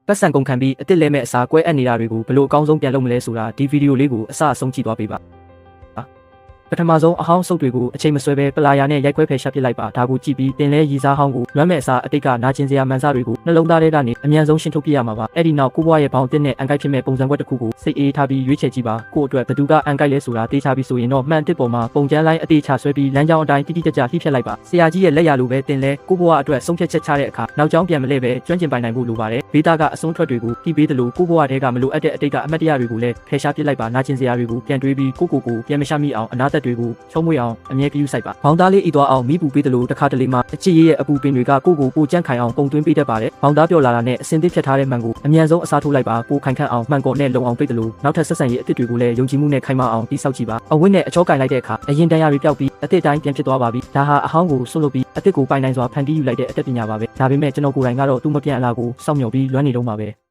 ပတ်စံကုန်ခံပြီးအစ်စ်လဲမဲ့အစားကွဲအပ်နေတာတွေကိုဘလို့အကောင်းဆုံးပြန်လုပ်မလဲဆိုတာဒီဗီဒီယိုလေးကိုအစအဆုံးကြည့်သွားပေးပါပထမဆုံးအဟောင်းဆုပ်တွေကိုအချိန်မဆွဲပဲပလာယာနဲ့ရိုက်ခွဲဖယ်ရှားပစ်လိုက်ပါဒါကိုကြည့်ပြီးတင်လဲရီစားဟောင်းကိုလွမ်းမဲ့အစားအတိတ်ကနာကျင်စရာမှန်စတွေကိုနှလုံးသားထဲကနေအမြန်ဆုံးရှင်းထုတ်ပြရမှာပါအဲ့ဒီနောက်ကိုဘွားရဲ့ဘောင်တစ်နဲ့အန်ကိုက်ဖြစ်မဲ့ပုံစံကွက်တစ်ခုကိုစိတ်အေးထားပြီးရွေးချယ်ကြည့်ပါကို့အတွက်ဘသူကအန်ကိုက်လဲဆိုတာတေးချပြီးဆိုရင်တော့မှန်တစ်ပေါ်မှာပုံကျန်းလိုင်းအသေးချဆွဲပြီးလမ်းကြောင်းအတိုင်းတိတိကျကျလှိဖြတ်လိုက်ပါဆရာကြီးရဲ့လက်ရလိုပဲတင်လဲကိုဘွားအတွက်ဆုံးဖြတ်ချက်ချတဲ့အခါနောက်ကျောင်းပြန်မလဲပဲကျွမ်းကျင်ပိုင်နိုင်ဖို့လိုပါတယ်ဘေးသားကအဆုံးထွက်တွေကိုပြီးပေးတယ်လို့ကိုဘွားတဲကမလိုအပ်တဲ့အတိတ်ကအမတ်တရားတွေကိုလည်းဖယ်ရှားပစ်လိုက်ပါနာကျင်စရာတွေကိုပြန်တွေးပြီးကိုပြန်မရှာမိအောင်အနာသက်တွေကိုချုံးမွေအောင်အမြဲပြုဆိုင်ပါဘောင်သားလေးဤသွားအောင်မိပူပေးတယ်လို့တစ်ခါတလေမှအချစ်ရေးရဲ့အပူပင်တွေကကိုပိုကြန့်ခိုင်အောင်ပုံသွင်းပေးတတ်ပါတယ်ဘောင်သားပြော်လာတာနဲ့အစင်သစ်ဖြတ်ထားတဲ့မှန်ကိုအမြန်ဆုံးအစားထိုးလိုက်ပါပိုခိုင်ခန့်အောင်မှန်ကော်နဲ့လုံအောင်ပိတ်တယ်လို့နောက်ထပ်ဆက်ဆံရေးအစ်စ်တွေကိုလည်းယုံကြည်မှုနဲ့ခိုင်မာအောင်တိစောက်ကြည့်ပါအဝတ်နဲ့အချောကင်လိုက်တဲ့အခါအရင်တန်ရာတွေပျောက်ပြီးအစ်စ်တိုင်းပြန်ဖြစ်သွားပါပြီဒါဟာအဟောင်းကိုဆွတ်လုပ်ပြီးအစ်စ်ကိုပိုင်နိုင်စွာဖန်တီးယူလိုက်တဲ့အတတ်ပညာပါပဲဒါပေမဲ့ကျွန်တော်ကိုယ်တိုင်ကတော့သူ့မပြန့်အလားကိုစောင့်မျှော်ပြီးလွမ်းနေတော့မှာပဲ